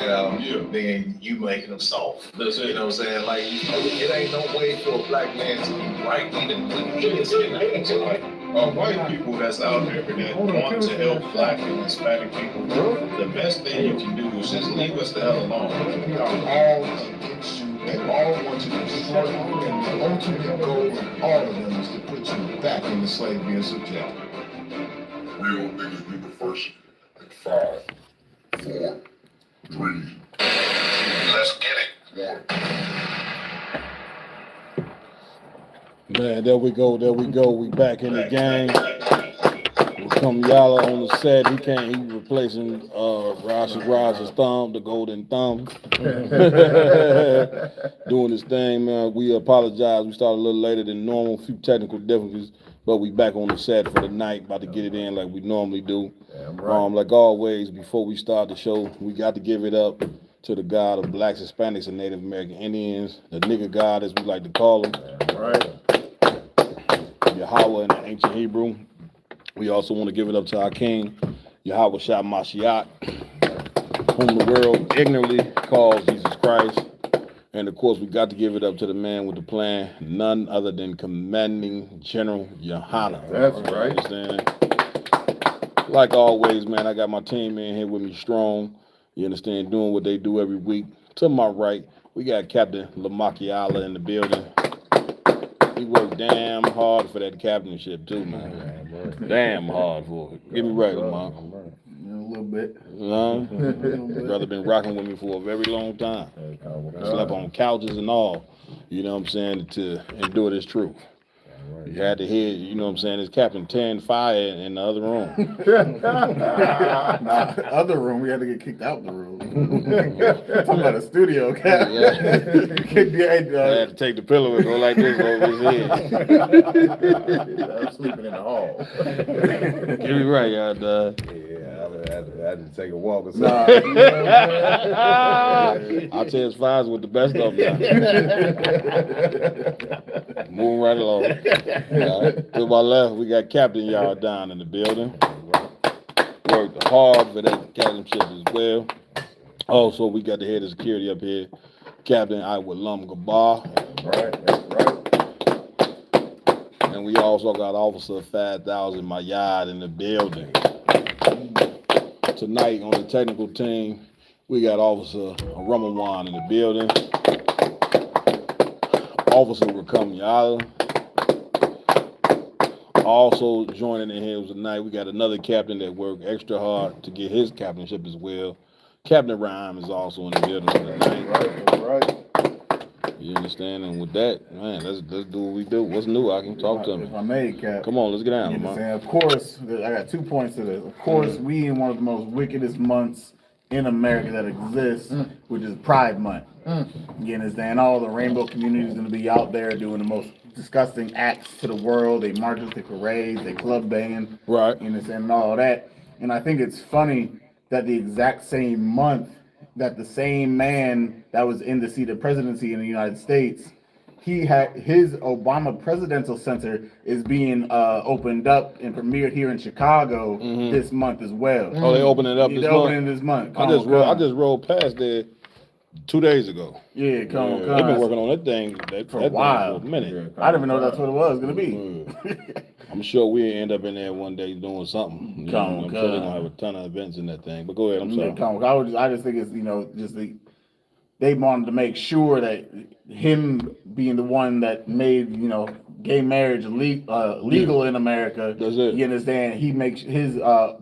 then you making them soft. That's it. You know what I'm saying? Like, it ain't no way for a black man to be right even when he is in the so like white people that's out there that want to help black and Hispanic people. The best thing you can do is just leave us the hell alone. We are all against you. They all want you to destroy you. And the ultimate goal of all of them is to put you back into slavery and subjection. Real niggas be the first in 5, 4, 3. Let's get it. Man, there we go. We back in the game. Come Yala on the set. He replacing Rash's thumb, the golden thumb. Doing his thing, man. We apologize. We started a little later than normal, a few technical difficulties, but we back on the set for the night, about to get it in like we normally do. Like always, before we start the show, we got to give it up to the God of blacks, Hispanics, and Native American Indians, the nigga God as we like to call him. Yahweh in the ancient Hebrew. We also want to give it up to our king, Yahweh Shah Mashiach, whom the world ignorantly calls Jesus Christ. And of course, we got to give it up to the man with the plan, none other than Commanding General Yohana. That's right. Understand? Like always, man, I got my team in here with me strong. You understand, doing what they do every week. To my right, we got Captain Lamakiala in the building. He worked damn hard for that captainship too, man. Damn hard for it. Get me right, Lamar. A little bit. Brother been rocking with me for a very long time. Slept on couches and all. You know what I'm saying? To endure this truth. You had to hear, you know what I'm saying, this captain tearing fire in the other room. The other room, we had to get kicked out the room. Talking about a studio, cap. I had to take the pillow and go like this over his head. I was sleeping in the hall. Get me right, y'all, dog. I had to take a walk or something. I'll tell his fires with the best of them. Moving right along. To my left, we got Captain Y'all down in the building. Worked hard for that captainship as well. Also, we got the head of security up here, Captain Iwalam Gabar. Right. And we also got Officer 5000 Mayad in the building. Tonight on the technical team, we got Officer Ramawan in the building. Officer Rakam Yala. Also joining in here tonight, we got another captain that worked extra hard to get his captainship as well. Captain Rhyme is also in the building tonight. Right. You understand? And with that, man, let's do what we do. What's new? I can talk to me. If I may, Cap. Come on, let's get down, man. Of course, I got 2 points to this. Of course, we in one of the most wickedest months in America that exists, which is Pride Month. You understand? All the rainbow community is going to be out there doing the most disgusting acts to the world. They marches, they parades, they club banging. Right. You understand? And all that. And I think it's funny that the exact same month that the same man that was in the seat of presidency in the United States, he had his Obama Presidential Center is being opened up and premiered here in Chicago this month as well. Oh, they opening it up this month? Opening this month. I just rolled past there 2 days ago. Yeah, come. They've been working on that thing for a while. For a minute. I didn't even know that's what it was going to be. I'm sure we'll end up in there one day doing something. I'm sure they're going to have a ton of events in that thing. But go ahead, I'm sorry. I just think it's, they wanted to make sure that him being the one that made, gay marriage legal in America. That's it. You understand? He makes his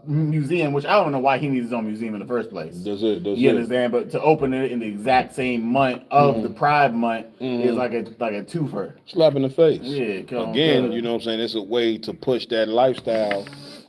museum, which I don't know why he needs his own museum in the first place. That's it. You understand? But to open it in the exact same month of the Pride Month is like a twofer. Slap in the face. Yeah. Again, you know what I'm saying? It's a way to push that lifestyle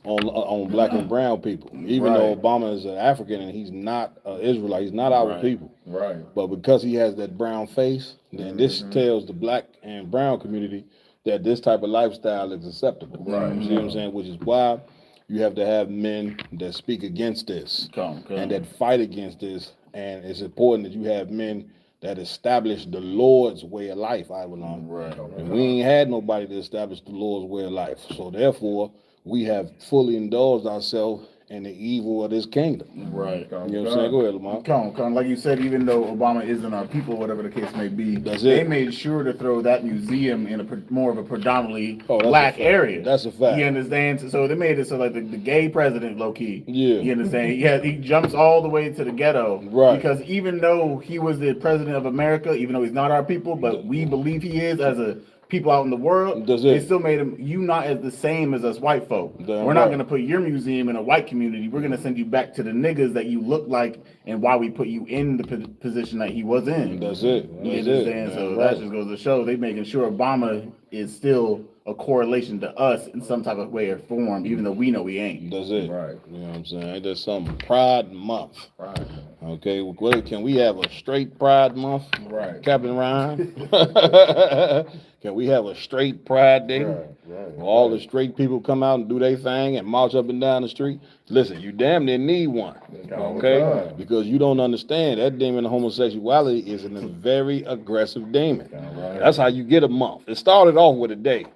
on black and brown people. Even though Obama is an African and he's not an Israelite, he's not our people. Right. But because he has that brown face, then this tells the black and brown community that this type of lifestyle is acceptable. Right. You see what I'm saying? Which is why you have to have men that speak against this and that fight against this. And it's important that you have men that establish the Lord's way of life, I will Right. And we ain't had nobody to establish the Lord's way of life. So therefore, we have fully indulged ourselves and the evil of this kingdom. Right. You know what I'm saying? Go ahead, Lamar. Come. Like you said, even though Obama isn't our people, whatever the case may be, That's they it. made sure to throw that museum in more of a predominantly Oh, that's a black fact. area. That's a fact. You understand? So they made it so like the gay president, low key. Yeah. You understand? Yeah, he jumps all the way to the ghetto. Right. Because even though he was the president of America, even though he's not our people, but we believe he is as a people out in the world, That's they it. still made him you not as the same as us white folk. Damn We're not right. going to put your museum in a white community. We're going to send you back to the niggas that you look like and why we put you in the position that he was in. That's it. You That's understand? it. So Damn that right. just goes to show they making sure Obama is still a correlation to us in some type of way or form, even though we know we ain't. That's it. Right. You know what I'm saying? Ain't that something? Pride Month. Right. Okay, well, can we have a straight Pride Month? Right. Captain Ryan? Can we have a straight Pride Day? Right. Where all the straight people come out and do their thing and march up and down the street? Listen, you damn near need one. Okay? Right. Because you don't understand that demon of homosexuality is a very aggressive demon. Right. That's how you get a month. It started off with a day.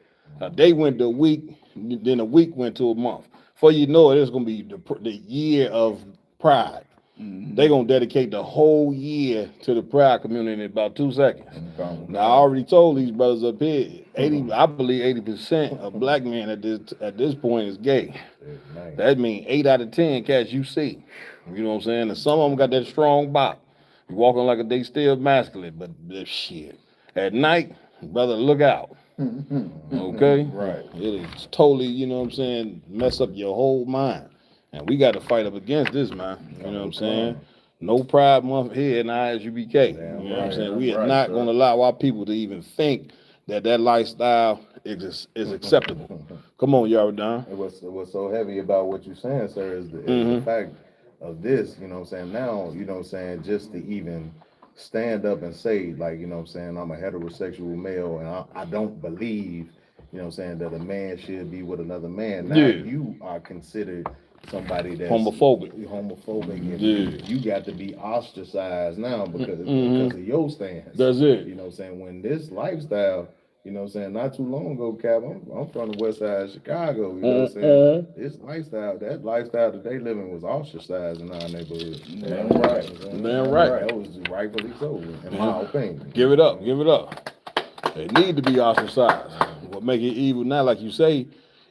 A day went to a week, then a week went to a month. Before you know it, it's going to be the year of pride. They're going to dedicate the whole year to the pride community in about 2 seconds. Now, I already told these brothers up here, I believe 80% of black men at this point is gay. That means 8 out of 10 cats you see. You know what I'm saying? And some of them got that strong bop. You walking like they still masculine, but shit. At night, brother, look out. Okay? Right. It is totally, you know what I'm saying, mess up your whole mind. And we got to fight up against this, man. You know what I'm saying? No Pride Month here in ISUBK. You know what I'm saying? We are not going to allow our people to even think that lifestyle is acceptable. Come on, y'all done. What's so heavy about what you're saying, sir, is the fact of this, you know what I'm saying, now, you know what I'm saying, just to even stand up and say, like, you know what I'm saying, I'm a heterosexual male and I don't believe, you know what I'm saying, that a man should be with another man. Now you are considered somebody that's homophobic. And Yeah. you got to be ostracized now because of your stance. That's it. You know what I'm saying? When this lifestyle, you know what I'm saying, not too long ago, Cap, I'm from the west side of Chicago, you know what I'm saying? This lifestyle, that lifestyle that they living was ostracized in our neighborhood. Damn right. Damn right. That was rightfully so, in my opinion. Give it up. They need to be ostracized. What make it evil now, like you say,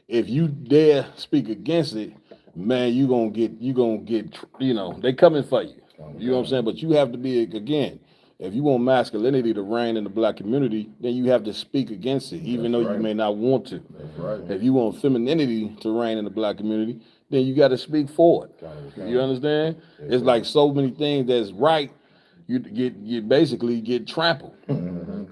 if you dare speak against it, man, you gonna get, you know, they coming for you. You know what I'm saying? But you have to be, again, if you want masculinity to reign in the black community, then you have to speak against it, even though you may not want to. That's right. If you want femininity to reign in the black community, then you got to speak for it. You understand? It's like so many things that's right, you basically get trampled.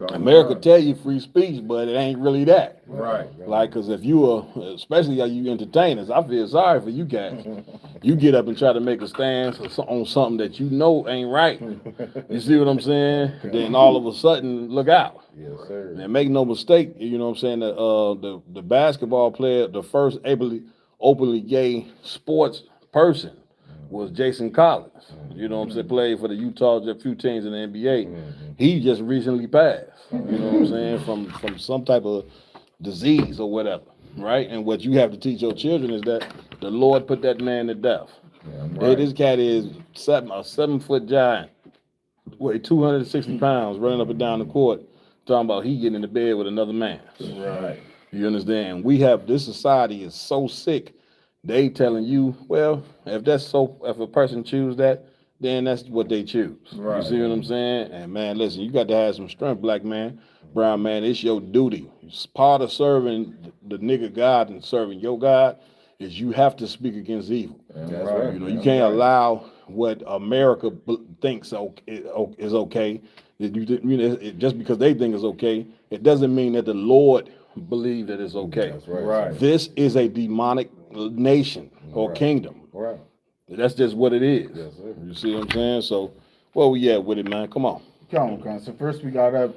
America tell you free speech, but it ain't really that. Right. Like, because if you are, especially you entertainers, I feel sorry for you guys. You get up and try to make a stand on something that you know ain't right. You see what I'm saying? Then all of a sudden, look out. Yes, sir. And make no mistake, you know what I'm saying, the basketball player, the first openly gay sports person was Jason Collins. You know what I'm saying? Played for the Utah, a few teams in the NBA. He just recently passed. You know what I'm saying? From some type of disease or whatever, right? And what you have to teach your children is that the Lord put that man to death. Hey, this cat is a 7-foot giant, weigh 260 pounds, running up and down the court, talking about he getting into bed with another man. Right. You understand? This society is so sick. They telling you, well, if a person choose that, then that's what they choose. Right. You see what I'm saying? And man, listen, you got to have some strength, black man, brown man. It's your duty. It's part of serving the nigga God and serving your God is you have to speak against evil. That's right. You know, you can't allow what America thinks is okay. Just because they think it's okay, it doesn't mean that the Lord believe that it's okay. That's right. This is a demonic nation or kingdom. Right. That's just what it is. Yes, sir. You see what I'm saying? So, where we at with it, man? Come on. Come on. So first we got up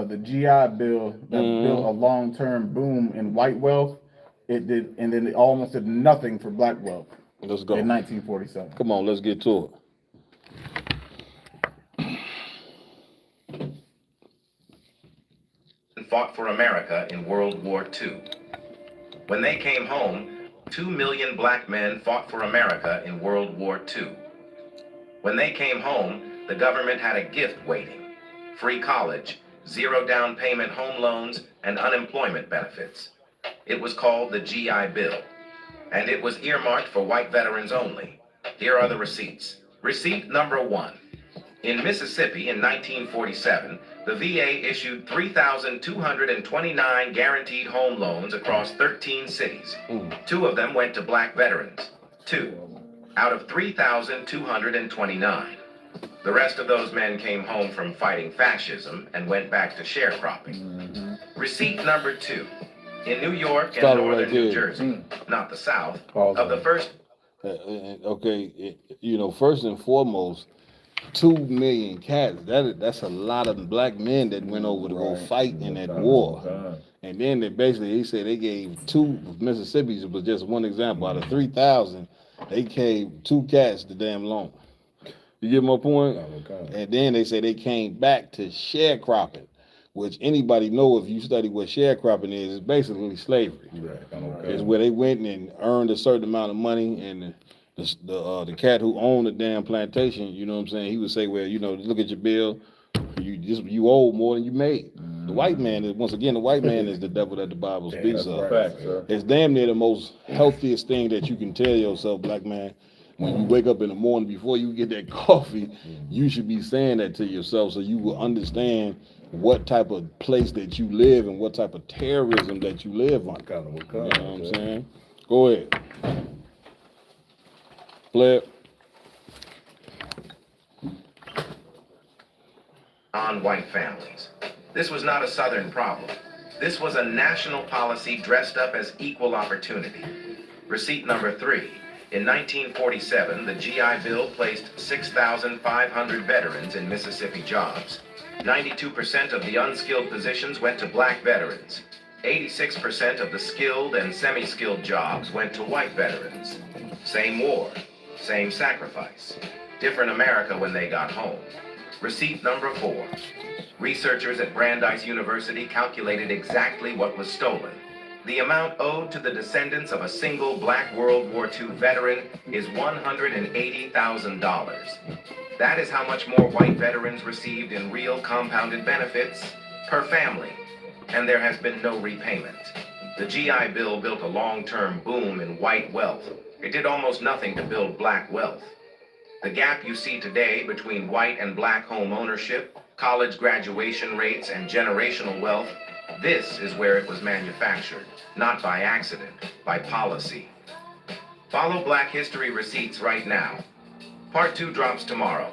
the GI Bill that built a long-term boom in white wealth. It did, and then it almost did nothing for black wealth. Let's go. In 1947. Come on, let's get to Fought for America in World War II. When they came home, 2 million black men fought for America in World War II. When they came home, the government had a gift waiting: free college, 0 down payment home loans, and unemployment benefits. It was called the GI Bill, and it was earmarked for white veterans only. Here are the receipts. Receipt number 1. In Mississippi in 1947, the VA issued 3,229 guaranteed home loans across 13 cities. 2 of them went to black veterans. 2 out of 3,229. The rest of those men came home from fighting fascism and went back to sharecropping. Receipt number 2. In New York and northern New Jersey, not the South, of the first... Okay, you know, first and foremost, 2 million cats. That's a lot of black men that went over to go fight in that war. And then he said they gave 2 Mississippi's. It was just one example out of 3,000. They gave 2 cats the damn loan. You get my point? And then they say they came back to sharecropping, which anybody know if you study what sharecropping is. It's basically slavery. It's where they went and earned a certain amount of money, and the cat who owned the damn plantation, you know what I'm saying, he would say, well, you know, look at your bill, you owe more than you made. The white man is, once again, the white man is the devil that the Bible speaks of. It's damn near the most healthiest thing that you can tell yourself, black man. When you wake up in the morning, before you get that coffee, you should be saying that to yourself so you will understand what type of place that you live and what type of terrorism that you live on. You know what I'm saying? Go ahead. Flip. On white families. This was not a Southern problem. This was a national policy dressed up as equal opportunity. Receipt number 3. In 1947, the GI Bill placed 6,500 veterans in Mississippi jobs. 92% of the unskilled positions went to black veterans. 86% of the skilled and semi-skilled jobs went to white veterans. Same war, same sacrifice. Different America when they got home. Receipt number 4. Researchers at Brandeis University calculated exactly what was stolen. The amount owed to the descendants of a single black World War II veteran is $180,000. That is how much more white veterans received in real compounded benefits per family, and there has been no repayment. The GI Bill built a long-term boom in white wealth. It did almost nothing to build black wealth. The gap you see today between white and black home ownership, college graduation rates, and generational wealth, this is where it was manufactured, not by accident, by policy. Follow Black History Receipts right now. Part 2 drops tomorrow.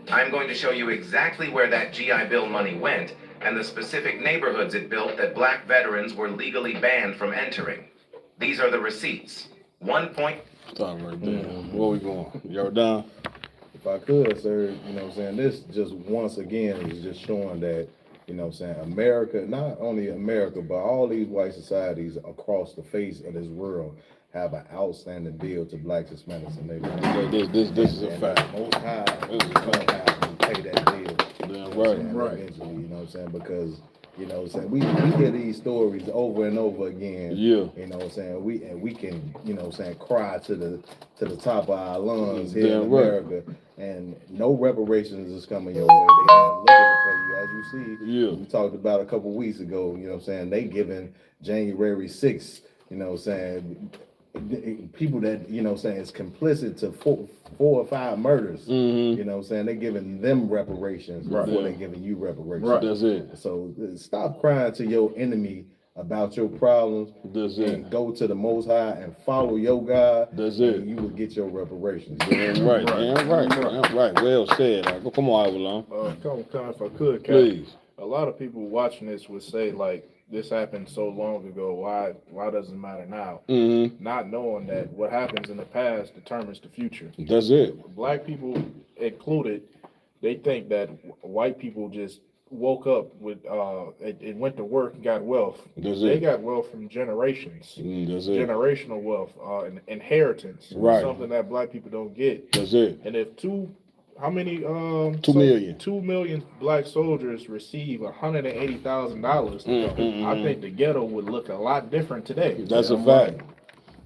I'm going to show you exactly where that GI Bill money went and the specific neighborhoods it built that black veterans were legally banned from entering. These are the receipts. 1 point... Stop right there. Where we going? Y'all done? If I could, sir, you know what I'm saying, this just once again is just showing that, you know what I'm saying, America, not only America, but all these white societies across the face of this world have an outstanding bill to blacks, Hispanics, and neighborhoods. This is a fact. Most high, this is gonna have to pay that bill. Yeah, Right. Eventually, you know what I'm saying? Because, you know what I'm saying, we hear these stories over and over again. Yeah. You know what I'm saying? We can, you know what I'm saying, cry to the top of our lungs here in America. And no reparations is coming your way. They are looking to pay you, as you see. Yeah. We talked about a couple weeks ago, you know what I'm saying, they giving January 6th, you know what I'm saying, people that, you know what I'm saying, is complicit to 4 or 5 murders, you know what I'm saying, they giving them reparations before they giving you reparations. Right. That's it. So stop crying to your enemy about your problems. That's and it. go to the Most High and follow your God. That's it. And you will get your reparations. Damn right. Damn right. Well said. Come on, Avalon. If I could, Cap, Please. a lot of people watching this would say, like, this happened so long ago, why does it matter now? Not knowing that what happens in the past determines the future. That's it. Black people included, they think that white people just woke up with it went to work and got wealth. They got wealth from generations. That's it. Generational wealth, inheritance. Right. Something that black people don't get. That's it. And if 2 million. 2 million. 2 million black soldiers receive $180,000. I think the ghetto would look a lot different today. That's a fact.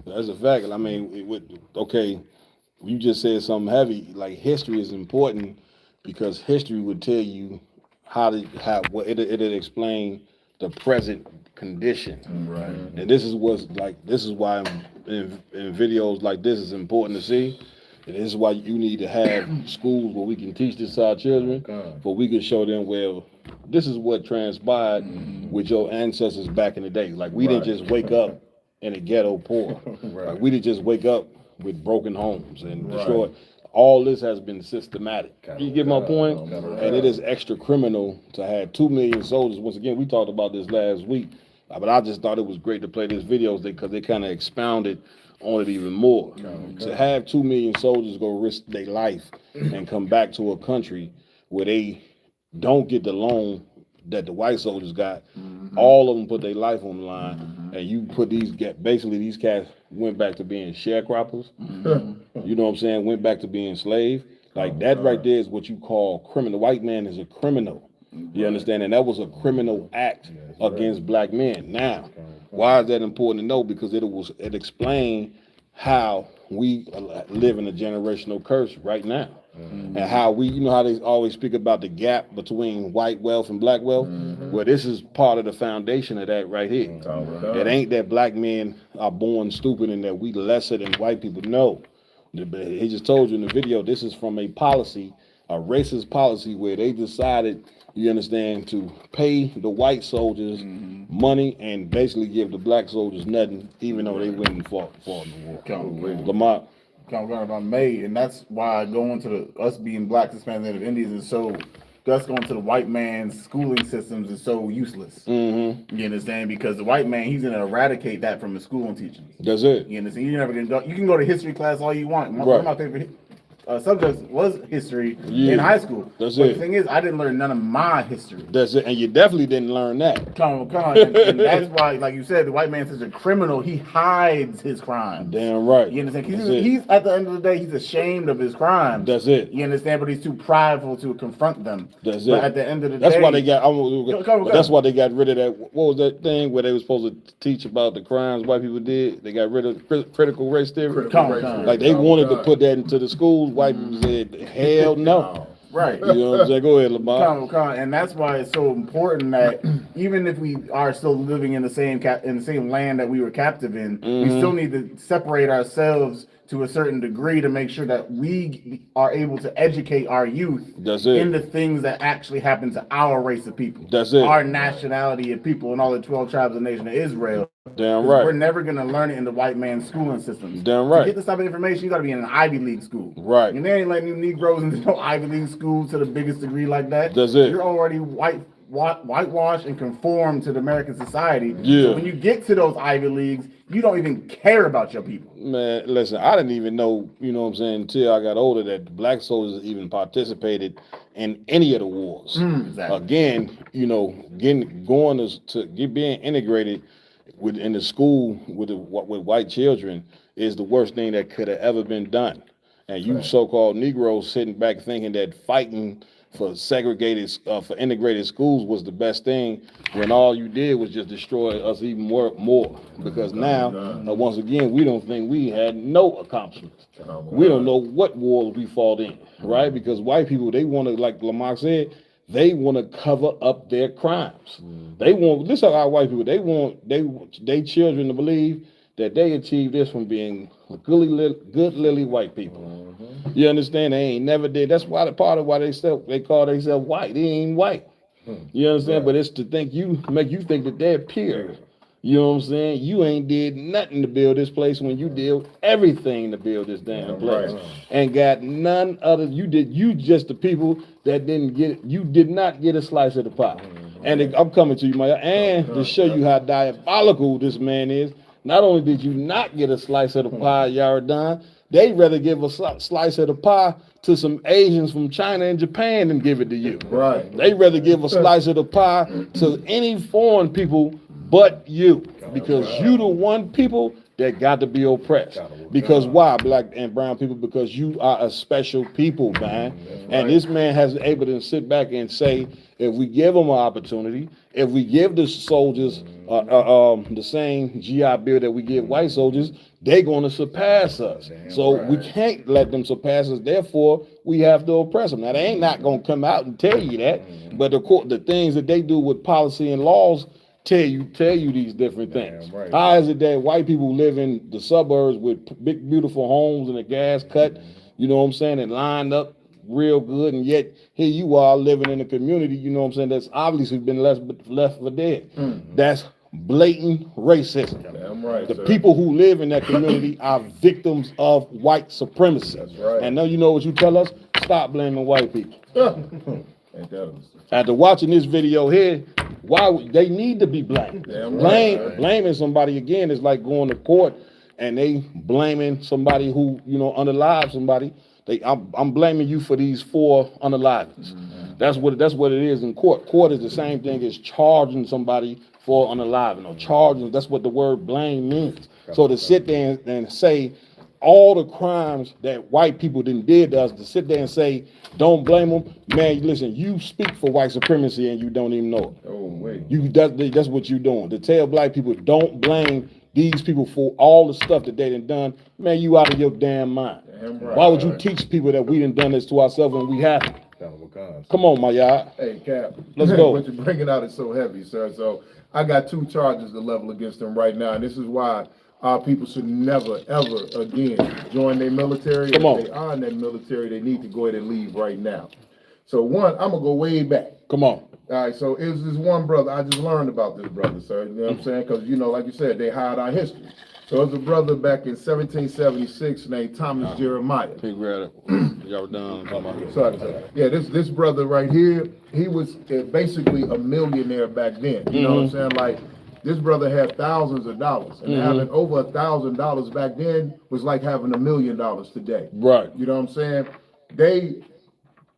That's a fact. I mean, okay, you just said something heavy. Like history is important because history would tell you what it'll explain the present condition. Right. And this is why in videos like this is important to see. And this is why you need to have schools where we can teach this to our children, but we can show them, well, this is what transpired with your ancestors back in the day. Like we didn't just wake up in a ghetto poor. Like we didn't just wake up with broken homes and destroy. All this has been systematic. You get my point? And it is extra criminal to have 2 million soldiers. Once again, we talked about this last week, but I just thought it was great to play these videos because they kind of expounded on it even more. To have 2 million soldiers go risk their life and come back to a country where they don't get the loan that the white soldiers got, all of them put their life on the line, and you put these cats went back to being sharecroppers. You know what I'm saying? Went back to being slaves. Like that right there is what you call criminal. The white man is a criminal. You understand? And that was a criminal act against black men. Now, why is that important to know? Because it explained how we live in a generational curse right now. And how how they always speak about the gap between white wealth and black wealth. Well, this is part of the foundation of that right here. It ain't that black men are born stupid and that we lesser than white people. No. He just told you in the video, this is from a racist policy where they decided, you understand, to pay the white soldiers money and basically give the black soldiers nothing, even though they went and fought in the war. Lamont. About May, and that's why going to us being black, Hispanic, Native Indians is so. Us going to the white man's schooling systems is so useless. You understand? Because the white man, he's gonna eradicate that from his schooling teachings. That's it. You understand? You're never gonna go. You can go to history class all you want. One of my favorite subjects was history in high school. That's but it. The thing is, I didn't learn none of my history. That's it. And you definitely didn't learn that. Come on. And that's why, like you said, the white man is a criminal. He hides his crimes. Damn right. You understand? He's at the end of the day, he's ashamed of his crimes. That's it. You understand? But he's too prideful to confront them. That's but it. At the end of the that's day, why they got. That's why they got rid of that. What was that thing where they were supposed to teach about the crimes white people did? They got rid of critical race theory. Like they wanted to put that into the schools. White people said, hell no. Right. You know what I'm saying? Go ahead, Lamar. And that's why it's so important that even if we are still living in the same land that we were captive in, we still need to separate ourselves to a certain degree to make sure that we are able to educate our youth in the things that actually happen to our race of people. That's it. Our nationality of people and all the 12 tribes of the nation of Israel. Damn right. We're never going to learn it in the white man's schooling systems. Damn right. To get this type of information, you got to be in an Ivy League school. Right. And they ain't letting you Negroes into no Ivy League schools to the biggest degree like that. That's it. You're already whitewashed and conformed to the American society. Yeah. So when you get to those Ivy Leagues, you don't even care about your people. Man, listen, I didn't even know, you know what I'm saying, until I got older that the black soldiers even participated in any of the wars. Exactly. Again, being integrated in the school with white children is the worst thing that could have ever been done. And you so-called Negroes sitting back thinking that fighting for integrated schools was the best thing, when all you did was just destroy us even more. Because now, once again, we don't think we had no accomplishments. We don't know what wars we fought in, right? Because white people, they want to, like Lamar said, they want to cover up their crimes. This is our white people, they children to believe that they achieved this from being good lily white people. You understand? They ain't never did. That's why part of why they call themselves white. They ain't white. You understand? But it's to make you think that they're pure. You know what I'm saying? You ain't did nothing to build this place when you did everything to build this damn place. And got none other. You just the people that didn't get it. You did not get a slice of the pie. And I'm coming to you, Maya, and to show you how diabolical this man is. Not only did you not get a slice of the pie, Yaradon, they'd rather give a slice of the pie to some Asians from China and Japan than give it to you. Right. They'd rather give a slice of the pie to any foreign people but you. Because you the one people that got to be oppressed. Because why, black and brown people? Because you are a special people, man. And this man has able to sit back and say, if we give them an opportunity, if we give the soldiers the same GI Bill that we give white soldiers, they're going to surpass us. So we can't let them surpass us. Therefore, we have to oppress them. Now, they ain't not going to come out and tell you that, but the things that they do with policy and laws tell you these different things. How is it that white people live in the suburbs with big, beautiful homes and a gas cut, you know what I'm saying, and lined up real good, and yet here you are living in a community, you know what I'm saying, that's obviously been left for dead. That's blatant racism. Damn right, the sir. people who live in that community are victims of white supremacy. That's right. And now you know what you tell us? Stop blaming white people. Ain't that After watching this video here, why would they need to be blamed? Damn right. Blaming somebody again is like going to court and they blaming somebody who, you know, unalive somebody. I'm blaming you for these 4 unalivings. That's what it is in court. Court is the same thing as charging somebody for unaliving or charging. That's what the word blame means. So to sit there and say all the crimes that white people did to us, to sit there and say don't blame them, man. Listen, you speak for white supremacy and you don't even know it. Oh wait. That's what you're doing. To tell black people don't blame these people for all the stuff that they done, man, you out of your damn mind. Damn right. Why would you teach people that we done this to ourselves when we haven't? Come on, my y'all. Hey, Cap. Let's go. What you're bringing out is so heavy, sir. So I got 2 charges to level against them right now, and this is why our people should never, ever again join their military. Come on. If they are in that military, they need to go ahead and leave right now. So one, I'm gonna go way back. Come on. All right, so it was this one brother. I just learned about this brother, sir. You know what I'm saying? Because, you know, like you said, they hide our history. So it was a brother back in 1776 named Thomas Jeremiah. Pig rat. Y'all done. Sorry. Yeah, this brother right here, he was basically a millionaire back then. You know what I'm saying? Like, this brother had thousands of dollars. And having over $1,000 back then was like having $1 million today. Right. You know what I'm saying? They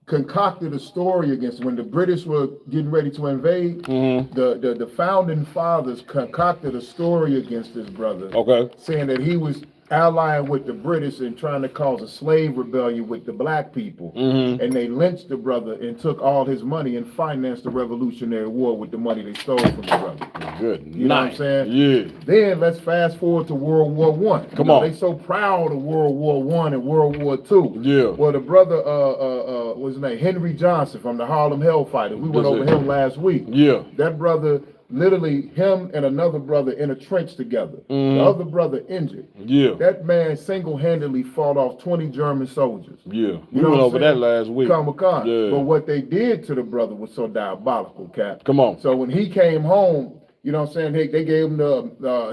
concocted a story against when the British were getting ready to invade. The founding fathers concocted a story against this brother, saying that he was allying with the British and trying to cause a slave rebellion with the black people. And they lynched the brother and took all his money and financed the Revolutionary War with the money they stole from the brother. Good. You know what I'm saying? Yeah. Then let's fast forward to World War I. Come on. They so proud of World War I and World War II. Yeah. Well, the brother, what's his name? Henry Johnson from the Harlem Hellfighters. We went over him last week. Yeah. That brother, literally him and another brother in a trench together. The other brother injured. Yeah. That man single-handedly fought off 20 German soldiers. Yeah. We went over that last week. Yeah. But what they did to the brother was so diabolical, Cap. Come on. So when he came home, you know what I'm saying, they gave him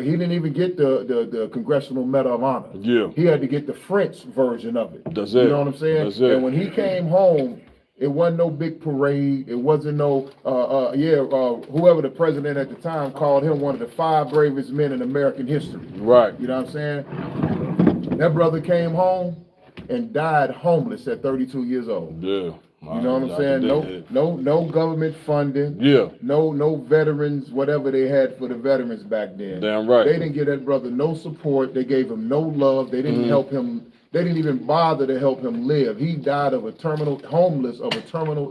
he didn't even get the Congressional Medal of Honor. Yeah. He had to get the French version of it. That's You it. know what I'm saying? That's it. And when he came home, it wasn't no big parade. It wasn't no, whoever the president at the time called him one of the 5 bravest men in American history. Right. You know what I'm saying? That brother came home and died homeless at 32 years old. Yeah. You know what I'm saying? No government funding. Yeah. No veterans, whatever they had for the veterans back then. Damn right. They didn't give that brother no support. They gave him no love. They didn't help him. They didn't even bother to help him live. He died of a terminal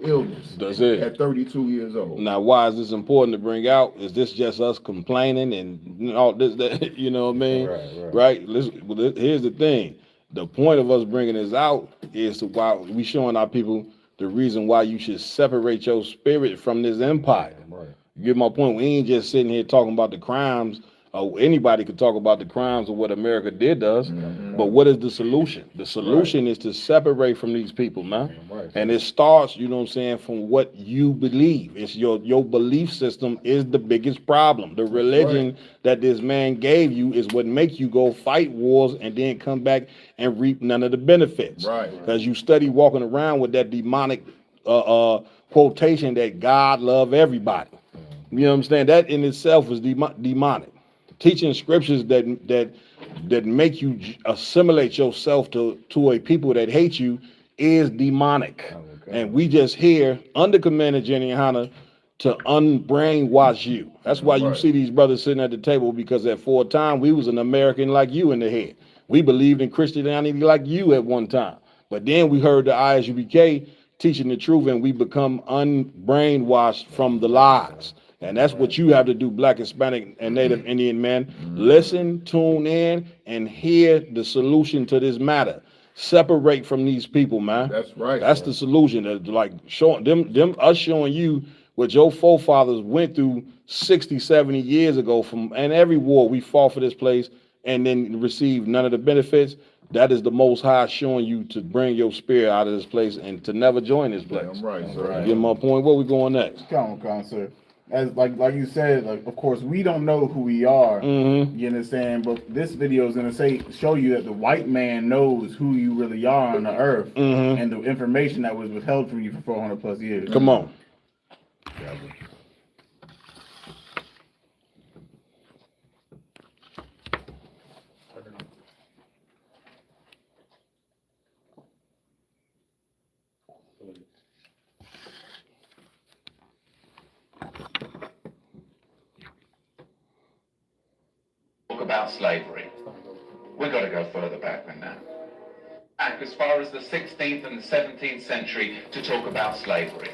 illness. That's it. At 32 years old. Now, why is this important to bring out? Is this just us complaining and all this? That, you know what I mean? Right. Here's the thing. The point of us bringing this out is to why we showing our people the reason why you should separate your spirit from this empire. Right. You get my point? We ain't just sitting here talking about the crimes. Anybody could talk about the crimes of what America did to us, but what is the solution? The solution is to separate from these people, man. And it starts, you know what I'm saying, from what you believe. It's your belief system is the biggest problem. The religion that this man gave you is what makes you go fight wars and then come back and reap none of the benefits. Right. Because you study walking around with that demonic quotation that God love everybody. You know what I'm saying? That in itself is demonic. Teaching scriptures that make you assimilate yourself to a people that hate you is demonic. And we just here under Commander Jenny Hanna to unbrainwash you. That's why you see these brothers sitting at the table, because at for a time we was an American like you in the head. We believed in Christianity like you at one time. But then we heard the ISUBK teaching the truth, and we become unbrainwashed from the lies. And that's what you have to do, Black, Hispanic, and Native Indian man. Listen, tune in, and hear the solution to this matter. Separate from these people, man. That's right. That's the solution. Like showing them us showing you what your forefathers went through 60, 70 years ago, and every war we fought for this place and then received none of the benefits. That is the Most High showing you to bring your spirit out of this place and to never join this place. Damn right, sir. You get my point? Where we going next? Come on, sir. As like you said, like, of course we don't know who we are. You understand? But this video is gonna show you that the white man knows who you really are on the earth, and the information that was withheld from you for 400 plus years. Come on. About slavery. We've got to go further back than that. Back as far as the 16th and the 17th century to talk about slavery.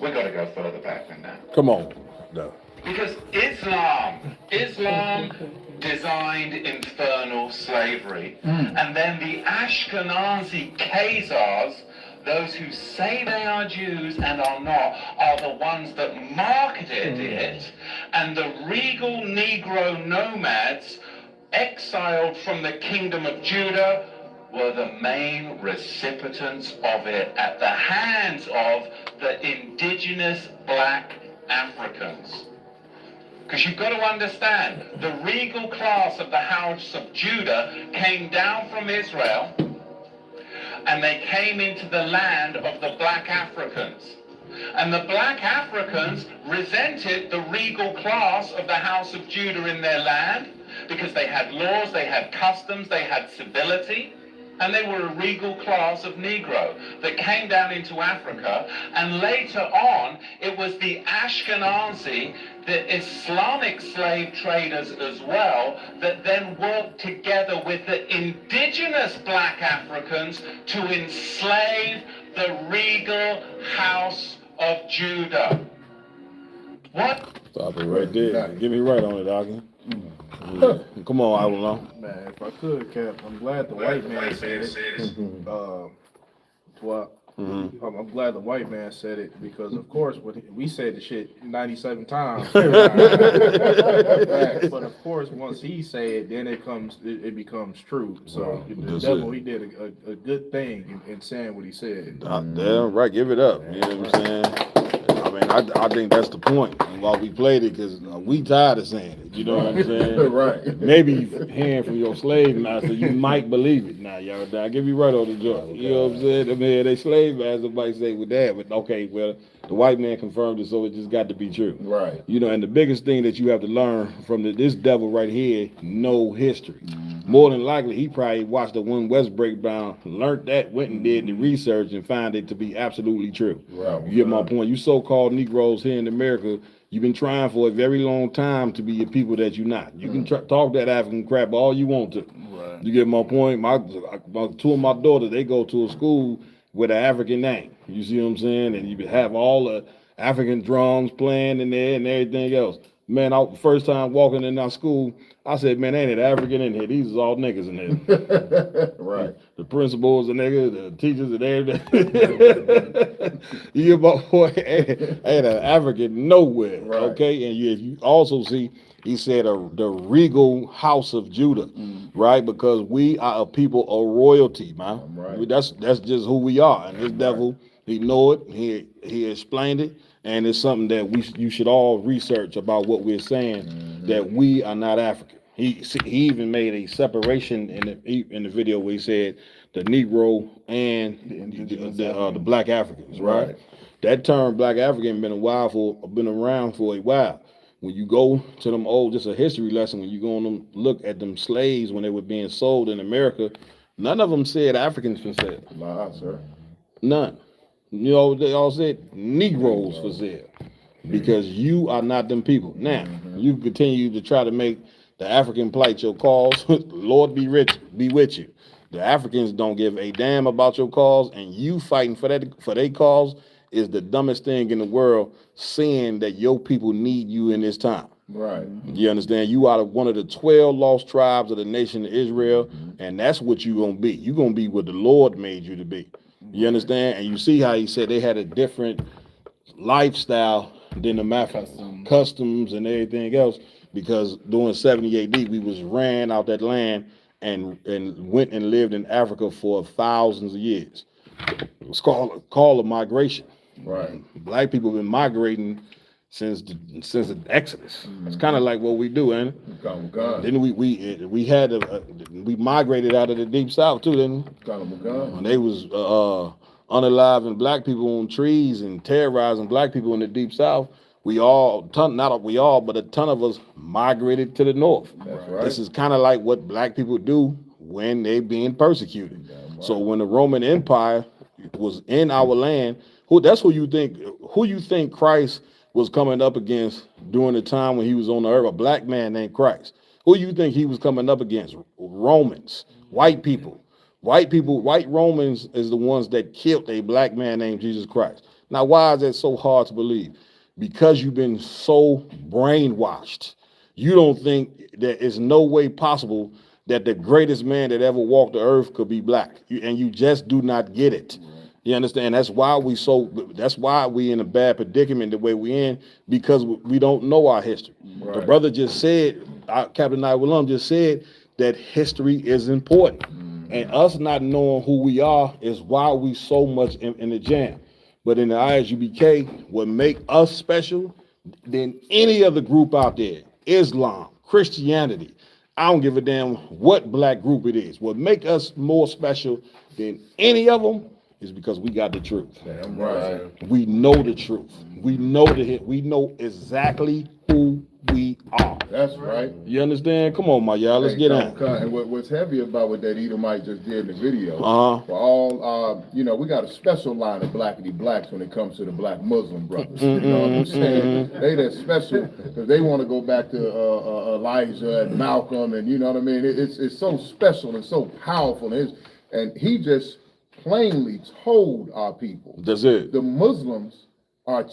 We've got to go further back than that. Come on. No. Because Islam designed infernal slavery. And then the Ashkenazi Khazars, those who say they are Jews and are not, are the ones that marketed it, and the regal Negro nomads exiled from the kingdom of Judah were the main recipients of it at the hands of the indigenous black Africans. Because you've got to understand, the regal class of the house of Judah came down from Israel, and they came into the land of the black Africans. And the black Africans resented the regal class of the house of Judah in their land, because they had laws, they had customs, they had civility, and they were a regal class of Negro that came down into Africa. And later on, it was the Ashkenazi, the Islamic slave traders as well, that then worked together with the indigenous black Africans to enslave the regal house of Judah. What? Stop it right there. Get me right on it, Doggy. Come on, I don't know. Man, if I could, Cap, I'm glad the white man said it. I'm glad the white man said it, because of course we said the shit 97 times. But of course, once he said it, then it becomes true. So the devil, he did a good thing in saying what he said. Damn right, give it up. You know what I'm saying? I mean, I think that's the point. And while we played it, because we tired of saying it. You know what I'm saying? Right. Maybe hearing from your slave master, you might believe it. Now, y'all, I give you right on the joint. You know what I'm saying? I mean, they slave master might say with that, but okay, well, the white man confirmed it, so it just got to be true. Right. You know, and the biggest thing that you have to learn from this devil right here, know history. More than likely, he probably watched the One West breakdown, learned that, went and did the research, and found it to be absolutely true. Right. You get my point? You so-called Negroes here in America, you've been trying for a very long time to be a people that you're not. You can talk that African crap all you want to. Right. You get my point? Two of my daughters, they go to a school with an African name. You see what I'm saying? And you have all the African drums playing in there and everything else. Man, first time walking in our school, I said, man, ain't it African in here? These is all niggas in here. Right. The principals and niggas, the teachers and everything. You get my point? Ain't an African nowhere. Right. Okay? And you also see, he said the regal house of Judah, right? Because we are a people of royalty, man. Right. That's just who we are. And this devil, he know it. He explained it. And it's something that you should all research about what we're saying, that we are not African. He even made a separation in the video where he said the Negro and the Black Africans, right? That term Black African been around for a while. When you go to them just a history lesson, when you go and look at them slaves when they were being sold in America, none of them said Africans for sale. Nah, sir. None. You know, they all said Negroes for sale. because you are not them people. Now, you continue to try to make the African plight your cause. Lord be with you. The Africans don't give a damn about your cause, and you fighting for their cause is the dumbest thing in the world, seeing that your people need you in this time. Right. You understand? You are one of the 12 lost tribes of the nation of Israel, and that's what you're going to be. You're going to be what the Lord made you to be. You understand? And you see how he said they had a different lifestyle than the customs and everything else, because during 70 AD, we was ran out that land and went and lived in Africa for thousands of years. It was called a migration. Right. Black people have been migrating since the Exodus. It's kind of like what we do, ain't it? Then we migrated out of the deep south too. Then when they was unaliving black people on trees and terrorizing black people in the deep south, but a ton of us migrated to the north. That's right. This is kind of like what black people do when they being persecuted. Right. So when the Roman Empire was in our land, who you think Christ was coming up against during the time when he was on the earth? A black man named Christ. Who you think he was coming up against? Romans, white people. White Romans is the ones that killed a black man named Jesus Christ. Now, why is that so hard to believe? Because you've been so brainwashed. You don't think that it's no way possible that the greatest man that ever walked the earth could be black. And you just do not get it. You understand? That's why we in a bad predicament the way we in, because we don't know our history. Right. The brother just said, Captain Naiwalam just said that history is important. And us not knowing who we are is why we so much in the jam. But in the ISUBK, what make us special than any other group out there, Islam, Christianity, I don't give a damn what black group it is. What make us more special than any of them is because we got the truth. Damn right. We know the truth. We know exactly who we are. That's right. You understand? Come on, my y'all. Let's get in. And what's heavy about what that Edomite just did in the video, for all, we got a special line of blackity blacks when it comes to the black Muslim brothers. You know what I'm saying? They that special because they want to go back to Elijah and Malcolm, and you know what I mean? It's so special and so powerful. And he just plainly told our people. That's it. The Muslims are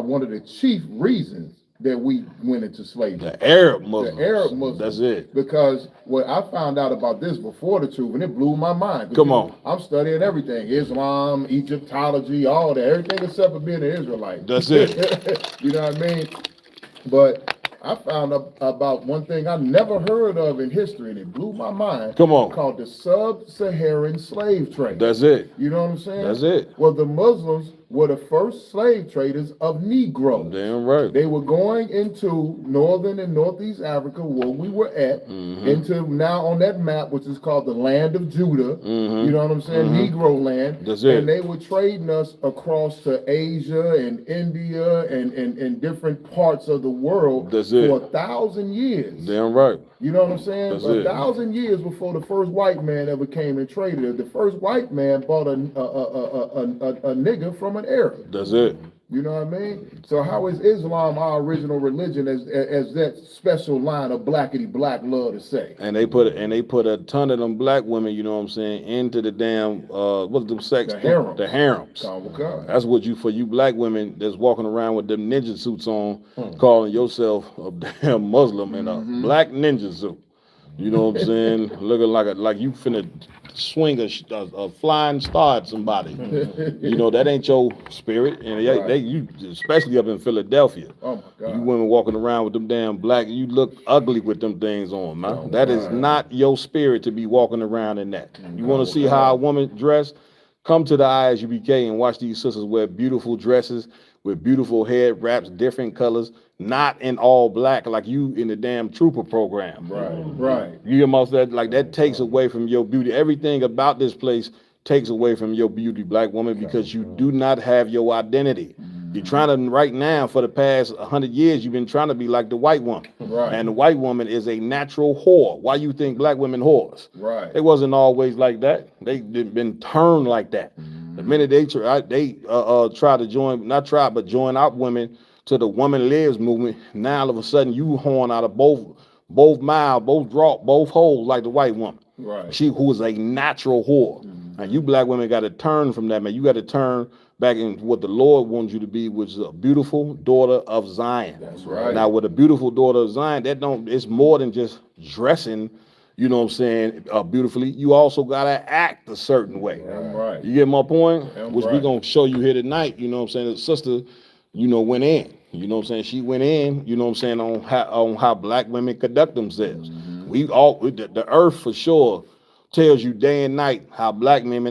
one of the chief reasons that we went into slavery. The Arab Muslims. The Arab Muslims. That's it. Because what I found out about this before the truth, and it blew my mind. Come on. I'm studying everything. Islam, Egyptology, all that. Everything except for being an Israelite. That's it. You know what I mean? But I found out about one thing I never heard of in history, and it blew my mind. Come on. Called the sub-Saharan slave trade. That's it. You know what I'm saying? That's it. Well, the Muslims were the first slave traders of Negroes. Damn right. They were going into northern and northeast Africa, where we were at, into now on that map, which is called the land of Judah. You know what I'm saying? Negro land. That's it. And they were trading us across to Asia and India and different parts of the world for 1,000 years. Damn right. You know what I'm saying? That's 1,000 years before the first white man ever came and traded it. The first white man bought a nigger from an Arab. That's it. You know what I mean? So how is Islam our original religion, as that special line of blackity black love to say? And they put a ton of them black women, you know what I'm saying, into the damn what's them sex? The harems. The harems. That's what for you black women that's walking around with them ninja suits on, calling yourself a damn Muslim in a black ninja suit. You know what I'm saying? Looking like you finna swing a flying star at somebody. You know, that ain't your spirit. And you especially up in Philadelphia. Oh my God. You women walking around with them damn black, you look ugly with them things on, man. That is not your spirit to be walking around in that. You want to see how a woman dress? Come to the ISUBK and watch these sisters wear beautiful dresses with beautiful head wraps, different colors, not in all black like you in the damn trooper program. Right. You almost that takes away from your beauty. Everything about this place takes away from your beauty, black woman, because you do not have your identity. You're trying to, right now, for the past 100 years, you've been trying to be like the white woman. Right. And the white woman is a natural whore. Why you think black women whores? Right. They wasn't always like that. They've been turned like that. The minute they try to join, not try, but join our women, to the woman lives movement. Now all of a sudden you horn out of both mouths, both holes like the white woman. Right. She who is a natural whore. And you black women got to turn from that, man. You got to turn back in what the Lord wants you to be, which is a beautiful daughter of Zion. That's right. Now, with a beautiful daughter of Zion, it's more than just dressing, you know what I'm saying, beautifully. You also got to act a certain way. Right. You get my point? Which right. we going to show you here tonight, you know what I'm saying? The sister, you know, went in. You know what I'm saying? She went in, you know what I'm saying, on how black women conduct themselves. The earth for sure tells you day and night how black men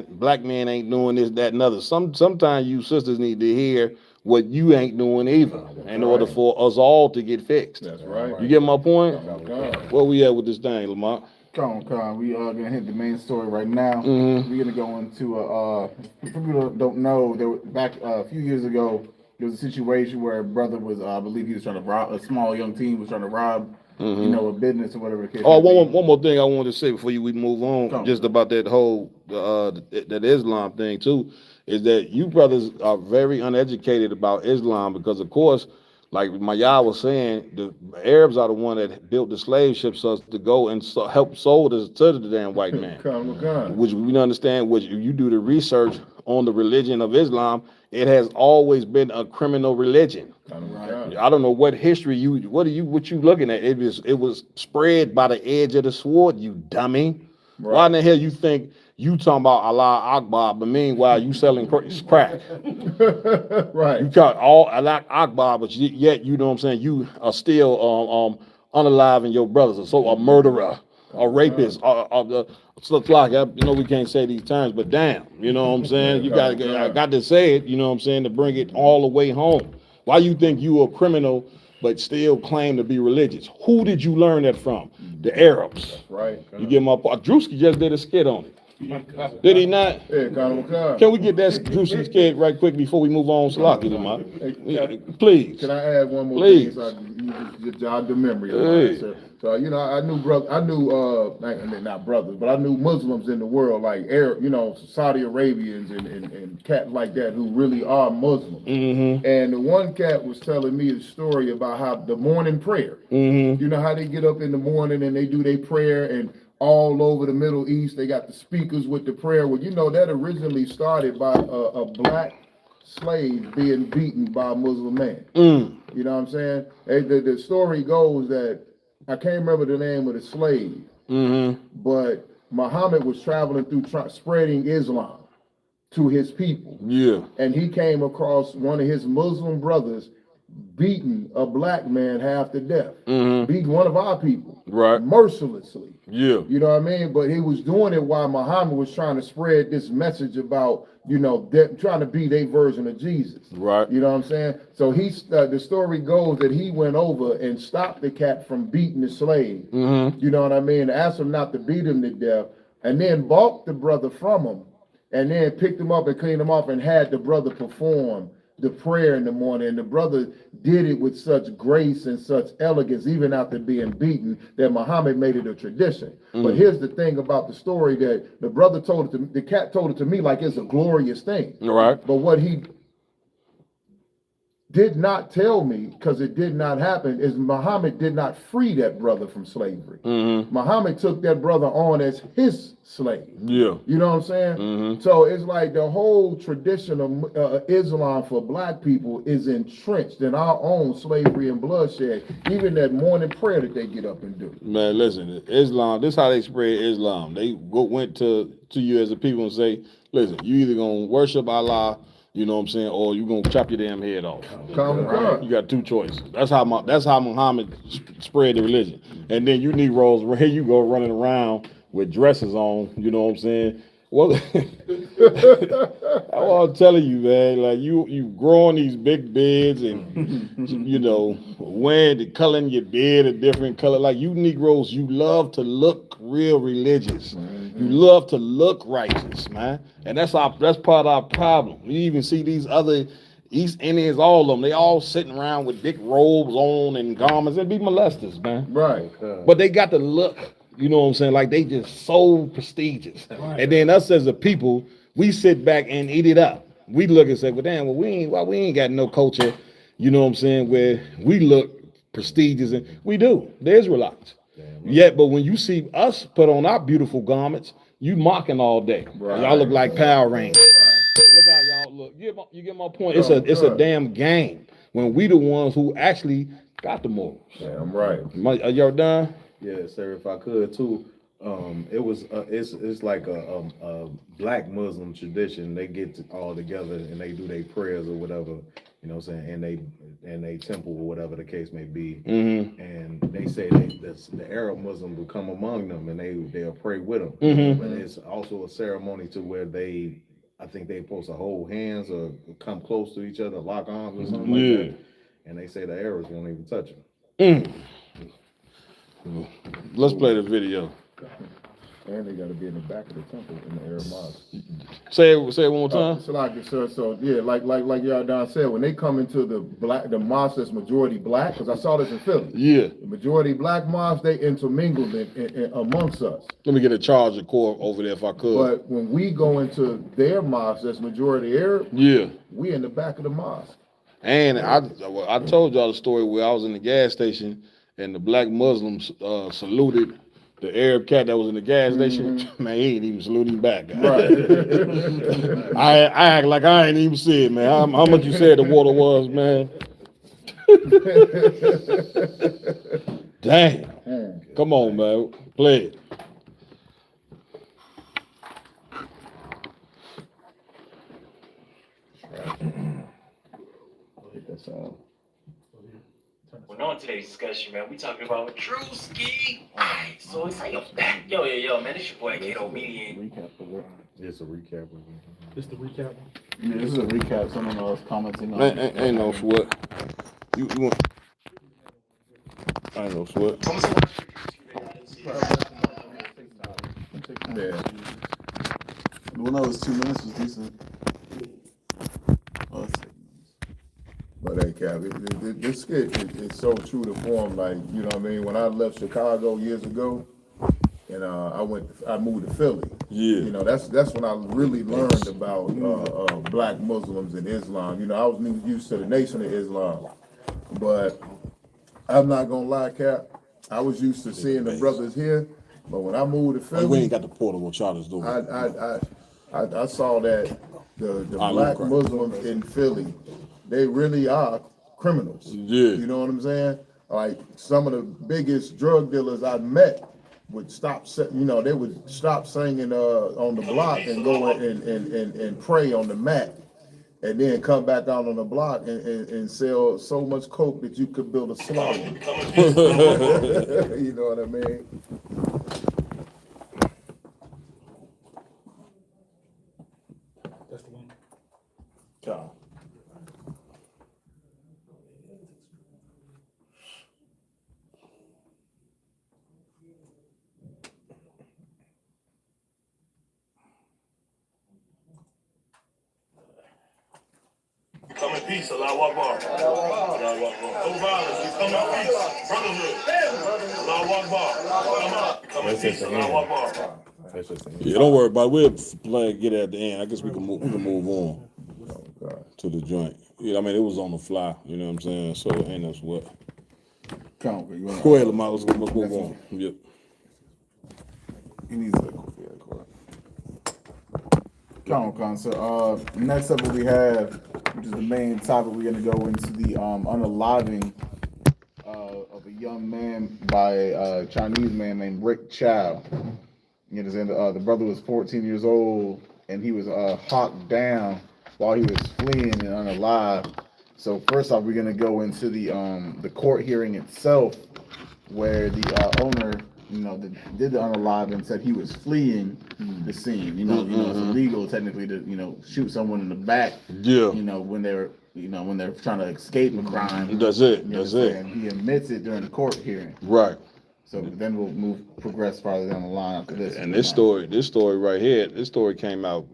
ain't doing this, that, and other. Sometimes you sisters need to hear what you ain't doing either in order for us all to get fixed. That's right. You get my point? Okay. Where we at with this thing, Lamont? Come on. We are gonna hit the main story right now. Mm-hmm. We're gonna go into for people that don't know, there back a few years ago, there was a situation where a brother was, I believe he was trying to rob, a small young teen was trying to rob, you know, a business or whatever the case. Oh, one more thing I wanted to say before we move on, just about that whole that Islam thing too, is that you brothers are very uneducated about Islam because, of course, like Maya was saying, the Arabs are the one that built the slave ships so to go and help sold us to the damn white man. Which we understand, which you do the research on the religion of Islam, it has always been a criminal religion. I don't know what history what you looking at. It was spread by the edge of the sword, you dummy. Right. Why in the hell you think you talking about Allah Akbar, but meanwhile you selling crack? Right. You got all Allah Akbar, but yet you know what I'm saying, you are still unaliving your brothers, so a murderer, a rapist, you know we can't say these terms, but damn, you know what I'm saying? I got to say it, you know what I'm saying, to bring it all the way home. Why you think you a criminal but still claim to be religious? Who did you learn that from? The Arabs. Right. You get my point. Drewski just did a skit on it. Did he not? Yeah, Can we get that Drewski skit right quick before we move on? Please. Can I add one more thing so you jog the memory of that? So, you know, I knew not brothers, but I knew Muslims in the world, like Arab, you know, Saudi Arabians and cats like that who really are Muslims. Mm-hmm. And the one cat was telling me a story about how the morning prayer, you know, how they get up in the morning and they do their prayer, and all over the Middle East, they got the speakers with the prayer. Well, you know, that originally started by a black slave being beaten by a Muslim man. You know what I'm saying? The story goes that, I can't remember the name of the slave, but Muhammad was traveling through spreading Islam to his people. Yeah. And he came across one of his Muslim brothers beating a black man half to death, beating one of our people, mercilessly. Yeah. You know what I mean? But he was doing it while Muhammad was trying to spread this message about, you know, trying to be their version of Jesus. Right. You know what I'm saying? So the story goes that he went over and stopped the cat from beating the slave. You know what I mean? Asked him not to beat him to death, and then balked the brother from him, and then picked him up and cleaned him off and had the brother perform the prayer in the morning. And the brother did it with such grace and such elegance, even after being beaten, that Muhammad made it a tradition. But here's the thing about the story, that the brother told it to, the cat told it to me like it's a glorious thing. Right. But what he did not tell me, because it did not happen, is Muhammad did not free that brother from slavery. Muhammad took that brother on as his slave. Yeah. You know what I'm saying? So it's like the whole tradition of Islam for black people is entrenched in our own slavery and bloodshed, even that morning prayer that they get up and do. Man, listen, Islam, this is how they spread Islam. They went to you as a people and say, listen, you either going to worship Allah, you know what I'm saying, or you gonna chop your damn head off. Right? You got two choices. That's how Muhammad spread the religion. And then you Negroes, here you go running around with dresses on. You know what I'm saying? Well, I'm telling you, man, like you growing these big beards and you know coloring your beard a different color. Like you Negroes, you love to look real religious. You love to look righteous, man. And that's part of our problem. We even see these other East Indians, all of them, they all sitting around with big robes on and garments and be molesters, man. Right. But they got to look, you know what I'm saying, like they just so prestigious. Right. And then us as a people, we sit back and eat it up. We look and say, well, damn, why we ain't got no culture you know what I'm saying, where we look prestigious, and we do. The Israelites. Yet, but when you see us put on our beautiful garments, you mocking all day. Right. Y'all look like Power Rangers. Look how y'all look. You get my point? It's a damn game when we the ones who actually got the morals. Damn right. Are y'all done? Yeah, sir. If I could too, it's like a black Muslim tradition. They get all together and they do their prayers or whatever, you know what I'm saying, and they temple or whatever the case may be. Mm-hmm. And they say the Arab Muslim will come among them and they'll pray with them. Mm-hmm. But it's also a ceremony to where I think they supposed to hold hands or come close to each other, lock arms or something like that. And they say the Arabs won't even touch them. Let's play the video. And they got to be in the back of the temple in the Arab mosque. Say it one more time. So yeah, like y'all done said, when they come into the mosque that's majority black, because I saw this in Philly. Yeah. The majority black mosque, they intermingled in amongst us. Let me get a charger cord over there if I could. But when we go into their mosque that's majority Arab, yeah, we in the back of the mosque. And I told y'all the story where I was in the gas station and the black Muslims saluted the Arab cat that was in the gas station. Man, he ain't even saluting back. Right. I act like I ain't even see it, man. How much you said the water was, man? Damn. Come on, man. Play it. Well, on today's discussion, man, we talking about Drewski. Alright, so it's like yo, man, this your boy Kato Median. It's a recap. This the recap. Yeah, this is a recap. Someone else commenting on Ain't no sweat. You want? I ain't no sweat. Yeah. The one that was 2 minutes was decent. But hey, Cap, this skit is so true to form. Like, you know what I mean? When I left Chicago years ago, and I moved to Philly. Yeah. You know, that's when I really learned about black Muslims and Islam. You know, I was used to the Nation of Islam, but I'm not gonna lie, Cap. I was used to seeing the brothers here, but when I moved to Philly, we ain't got the portable charters, do we? I saw that the black Muslims in Philly, they really are criminals. Yeah. You know what I'm saying? Like some of the biggest drug dealers I met would they would stop singing on the block and go and pray on the mat, and then come back out on the block and sell so much coke that you could build a slum. You know what I mean? That's the one. God. Come in peace, Allah Akbar. No violence, we come in peace. Brotherhood. Allah Akbar. Come in peace, Allah Akbar. Yeah, don't worry about it. We'll get it at the end. I guess we can move on to the joint. Yeah, I mean, it was on the fly. You know what I'm saying? So ain't no sweat. Go ahead, Lamar. Let's move on. Yep. He needs a So next up, what we have, which is the main topic, we're gonna go into the unaliving of a young man by a Chinese man named Rick Chow. You know, the brother was 14 years old, and he was hawked down while he was fleeing and unalive. So first off, we're gonna go into the court hearing itself, where the owner, did the unalive and said he was fleeing the scene. You know, it's illegal technically to shoot someone in the back. Yeah. When they're trying to escape a crime. That's it. And he admits it during the court hearing. Right. So then we'll progress farther down the line after this. And this story right here, came out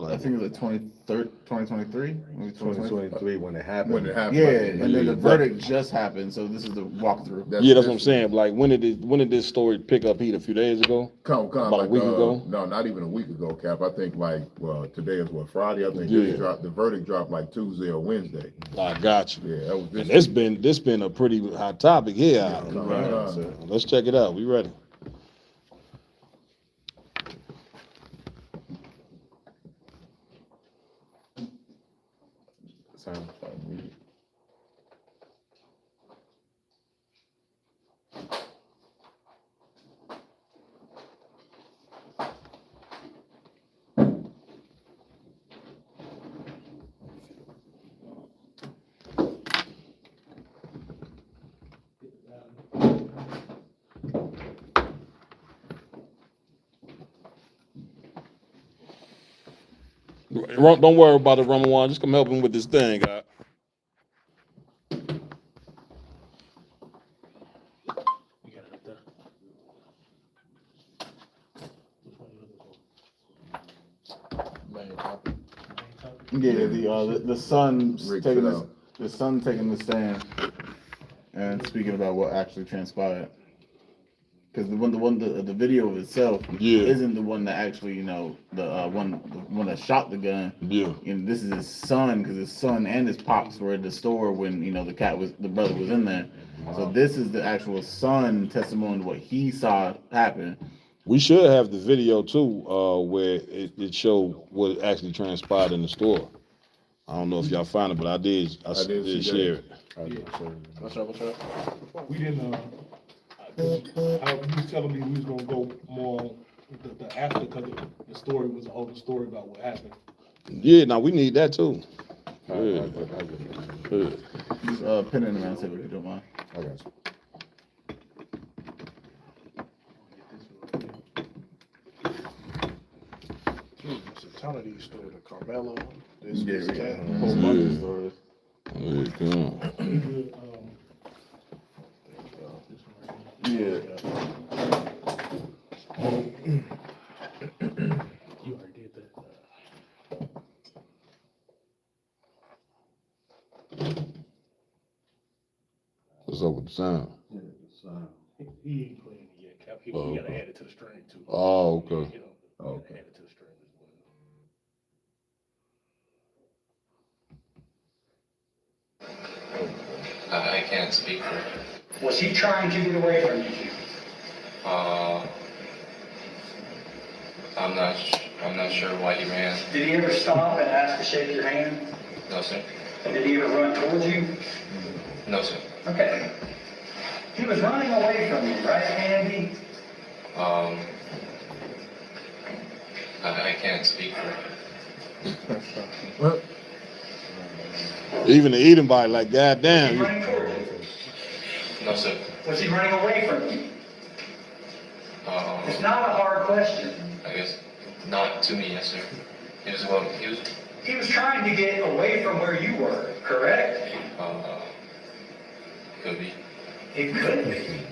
I think it was 2023. 2023 when it happened. When it happened. Yeah, and then the verdict just happened, so this is the walkthrough. Yeah, that's what I'm saying. Like, when did this story pick up heat? A few days ago? About like a week ago? No, not even a week ago, Cap. I think today is what, Friday? I think the verdict dropped like Tuesday or Wednesday. I got you. Yeah, that was this. And this been a pretty hot topic here. Let's check it out. We ready? Don't worry about it, Ramawan. Just come help him with this thing, guy. Yeah, the son taking out. the son taking the stand and speaking about what actually transpired. Because the video of itself isn't the one that actually, the one that shot the gun. Yeah. And this is his son, because his son and his pops were at the store when the brother was in there. Wow. So this is the actual son testimony to what he saw happen. We should have the video too, where it showed what actually transpired in the store. I don't know if y'all found it, but I did share it. What's up? We didn't. You was telling me we was gonna go more the after, because the story was a whole story about what happened. Yeah, now we need that too. Yeah. Just pin it around, if you don't mind. I got you. It's a ton of these stories. The Carmelo, this, Yeah, this, we got that. a whole bunch of stories. There you go. Yeah. You already did that. What's up with the sound? He ain't playing it yet, Cap. We gotta add it to the string too. Oh, okay. Add it to the string as well. I can't speak for it. Was he trying to get away from you? I'm not sure why he ran. Did he ever stop and ask to shake your hand? No, sir. And did he ever run towards you? No, sir. Okay. He was running away from you, right, Andy? I can't speak for it. Even the eating bite, like, Was he goddamn. running towards you? No, sir. Was he running away from you? It's not a hard question. I guess not to me, yes, sir. He was trying to get away from where you were, correct? Could be. It could be.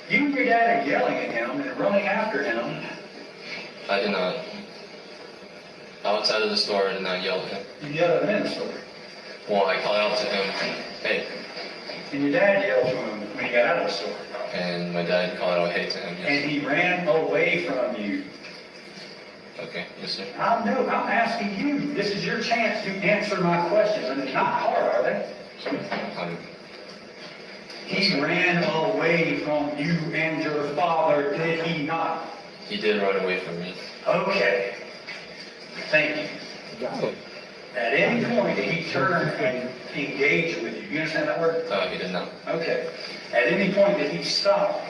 You and your dad are yelling at him and running after him. I did not. Outside of the store, I did not yell at him. You yelled at him in the store. Well, I called out to him, hey. And your dad yelled to him when he got out of the store. And my dad called out hey to him, yes. And he ran away from you. Okay, yes, sir. I'm asking you. This is your chance to answer my questions. And it's not hard, are they? He ran away from you and your father, did he not? He did run away from me. Okay. Thank you. At any point did he turn and engage with you? You understand that word? He did not. Okay. At any point did he stop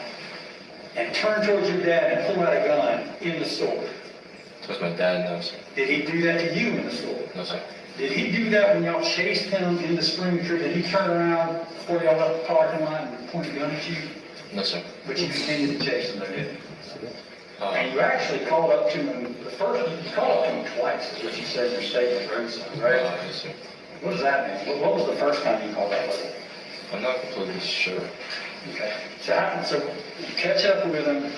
and turn towards your dad and pull out a gun in the store? Was my dad? No, sir. Did he do that to you in the store? No, sir. Did he do that when y'all chased him in the spring tree? Did he turn around before y'all left the parking lot and point a gun at you? No, sir. But you continued to chase him, though, didn't you? And you actually called up to him, you called up to him twice, is what you said in your statement, right? Yes, sir. What does that mean? What was the first time you called up with him? I'm not completely sure. Okay. So you catch up with him,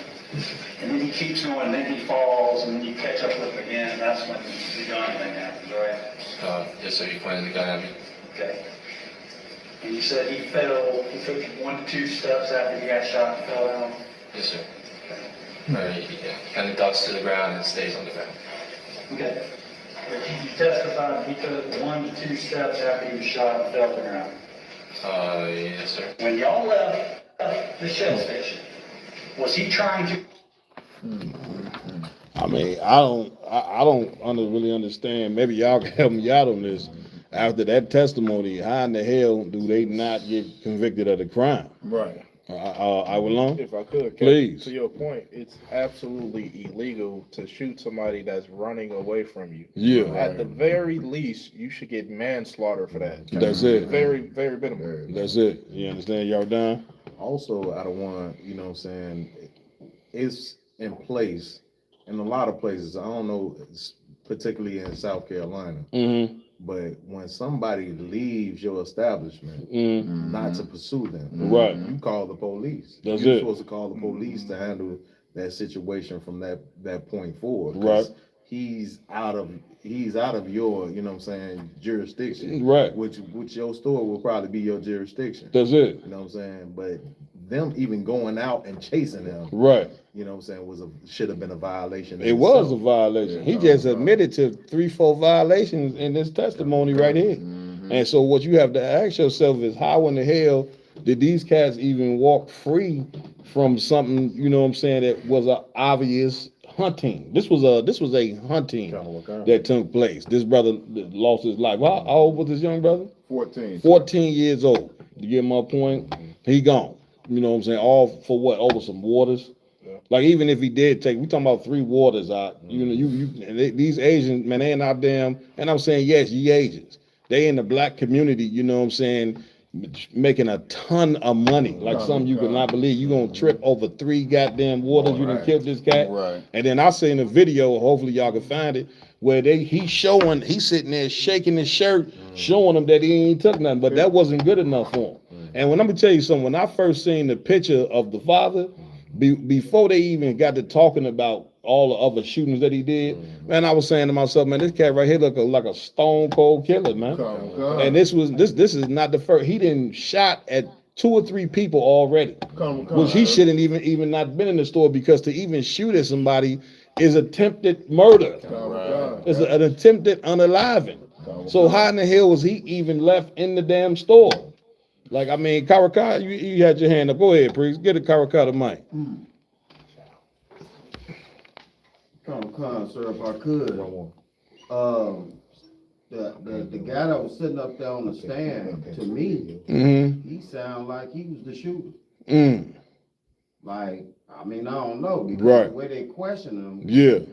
And then he keeps going, and then he falls, and then you catch up with him again, and that's when the gun thing happens, right? Yes, sir. You pointed the gun at me. Okay. And you said he took 1 to 2 steps after he got shot and fell down? Yes, sir. Yeah, kind of ducks to the ground and stays on the ground. Okay. You testified he took 1 to 2 steps after he was shot and fell to the ground? Yes, sir. When y'all left the shell station, was he trying to? I mean, I don't really understand. Maybe y'all can help me out on this. After that testimony, how in the hell do they not get convicted of the crime? Right. I will long. If I could, please. To your point, it's absolutely illegal to shoot somebody that's running away from you. Yeah. At the very least, you should get manslaughter for that. That's it. Very, very minimum. That's it. You understand? Y'all done? Also, I don't want to, it's in place in a lot of places. I don't know, particularly in South Carolina. Mm-hmm. But when somebody leaves your establishment, not to pursue them, right? You call the police. That's You're it. supposed to call the police to handle that situation from that point forward. Right. He's out of your, jurisdiction. Right. Which your store will probably be your jurisdiction. That's it. You know what I'm saying? But them even going out and chasing them, right? Should have been a violation. It was a violation. He just admitted to 3-4 violations in this testimony right here. And so what you have to ask yourself is, how in the hell did these cats even walk free from something, that was an obvious hunting? This was a hunting that took place. This brother lost his life. How old was this young brother? 14. 14 years old. You get my point? He gone. All for what? Over some waters. Like, even if he did we talking about 3 waters out. These Asians, man, they ain't out damn. And I'm saying, yes, ye Asians, they in the black community. Making a ton of money, like something you could not believe. You gonna trip over 3 goddamn waters. You done killed this cat. Right. And then I seen a video. Hopefully y'all can find it, where he's sitting there shaking his shirt, showing them that he ain't took nothing. But that wasn't good enough for him. And let me tell you something. When I first seen the picture of the father, before they even got to talking about all the other shootings that he did, man, I was saying to myself, man, this cat right here look like a stone cold killer, man. And this is not the first. He didn't shot at 2 or 3 people already, which he shouldn't even not been in the store, because to even shoot at somebody is attempted murder. It's an attempted unaliving. So how in the hell was he even left in the damn store? Like, I mean, Karakata, you had your hand up. Go ahead, priest. Get a Karakata mic. Sir, if I could. The guy that was sitting up there on the stand, to me, he sounded like he was the shooter. Like, I mean, I don't know, because the way they question him,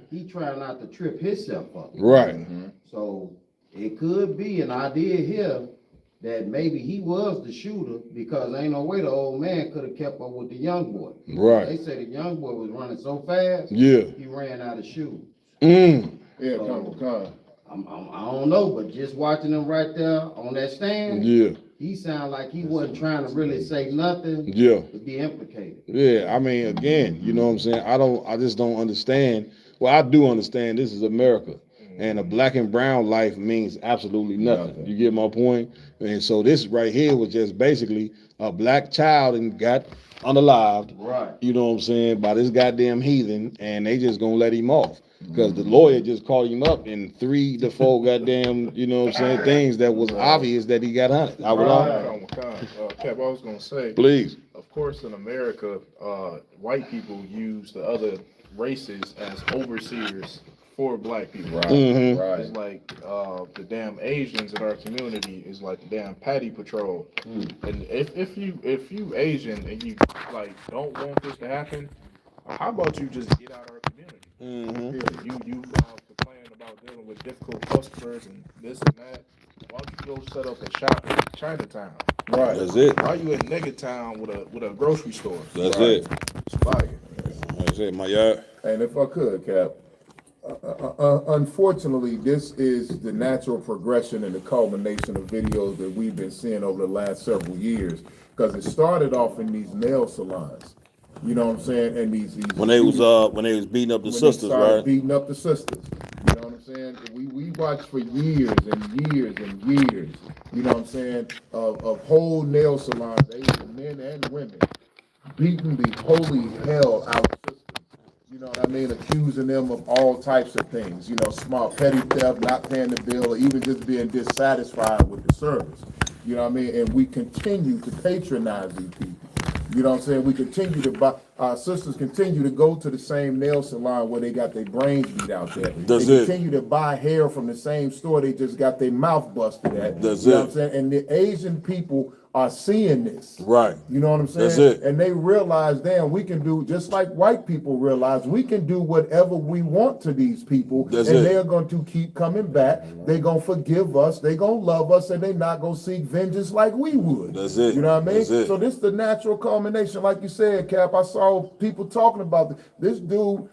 he trying not to trip himself up. Right. So it could be an idea here that maybe he was the shooter, because ain't no way the old man could have kept up with the young boy. Right. They say the young boy was running so fast, he ran out of shoes. Yeah, so, I don't know, but just watching him right there on that stand, he sounded like he wasn't trying to really say nothing to be implicated. Yeah, I mean, again, you know what I'm saying? I just don't understand. Well, I do understand this is America. And a black and brown life means absolutely nothing. You get my point? And so this right here was just basically a black child and got unalived. Right. You know what I'm saying? By this goddamn heathen, and they just gonna let him off. Because the lawyer just called him up in 3 to 4 goddamn, you know what I'm saying, things that was obvious that he got hunted. I was gonna say, please. Of course, in America, white people use the other races as overseers for black people. Right. It's like the damn Asians in our community is like the damn patty patrol. And if you Asian and you like don't want this to happen, how about you just get out of our community? You complain about dealing with difficult customers and this and that. Why don't you go set up a shop in Chinatown? Right. That's it. Why you in Nigga Town with a grocery store? That's it. That's it, my yard. And if I could, Cap, unfortunately, this is the natural progression and the culmination of videos that we've been seeing over the last several years, because it started off in these nail salons. You know what I'm saying? And these when they was beating up the sisters, right? Beating up the sisters. You know what I'm saying? We watched for years and years and years. You know what I'm saying? Of whole nail salons, Asian men and women, beating the holy hell out of sisters. You know what I mean? Accusing them of all types of things. You know, small petty theft, not paying the bill, or even just being dissatisfied with the service. You know what I mean? And we continue to patronize these people. You know what I'm saying? We continue to buy, our sisters continue to go to the same nail salon where they got their brains beat out there. They continue to buy hair from the same store they just got their mouth busted at. You know what I'm saying? And the Asian people are seeing this. Right. You know what I'm saying? That's it. And they realize, damn, we can do, just like white people realize, we can do whatever we want to these people. They're going to keep coming back. They're going to forgive us. They're going to love us, and they're not going to seek vengeance like we would. That's it. You know what I mean? That's it. So this is the natural culmination. Like you said, Cap, I saw people talking about this dude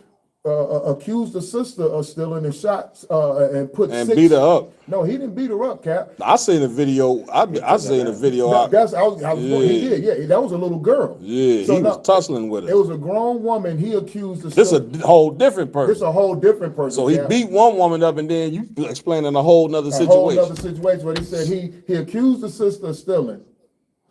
accused the sister of stealing and shots and put and six, beat her up. No, he didn't beat her up, Cap. I seen a video. I seen a video. He did. Yeah, that was a little girl. Yeah, so he was tussling with her. It was a grown woman. He accused this a whole different person. This a whole different person. So he beat one woman up, and then you explaining a whole nother situation. A whole nother situation where he said he accused the sister of stealing.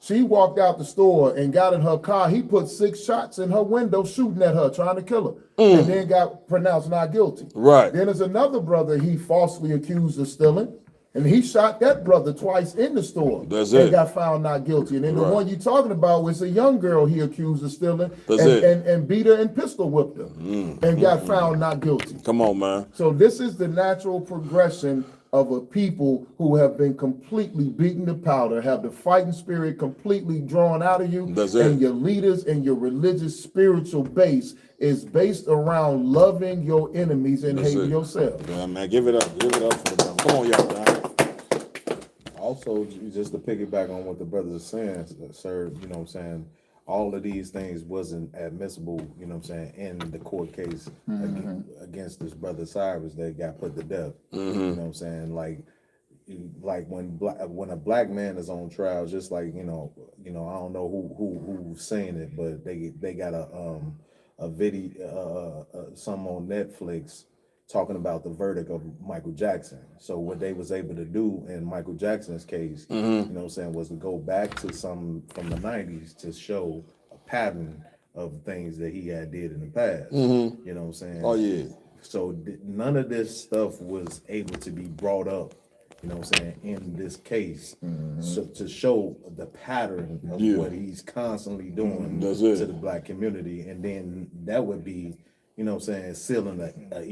She walked out the store and got in her car. He put 6 shots in her window, shooting at her, trying to kill her, and then got pronounced not guilty. Right. Then there's another brother he falsely accused of stealing, and he shot that brother twice in the store. And got found not guilty. And then the one you're talking about was a young girl he accused of stealing and beat her and pistol whipped her and got found not guilty. Come on, man. So this is the natural progression of a people who have been completely beaten to powder, have the fighting spirit completely drawn out of you, and your leaders and your religious spiritual base is based around loving your enemies and hating yourself. Yeah, man, give it up. Give it up for the brother. Come on, y'all, man. Also, just to piggyback on what the brothers are saying, sir, you know what I'm saying, all of these things wasn't admissible, you know what I'm saying, in the court case against this brother Cyrus that got put to death. You know what I'm saying? Like when a black man is on trial, just like, you know, I don't know who's saying it, but they got a video, some on Netflix talking about the verdict of Michael Jackson. So what they was able to do in Michael Jackson's case, you know what I'm saying, was to go back to some from the 90s to show a pattern of things that he had did in the past. You know what I'm saying? Oh, yeah. So none of this stuff was able to be brought up, you know what I'm saying, in this case, so to show the pattern of what he's constantly doing to the black community. And then that would be, you know what I'm saying, sealing a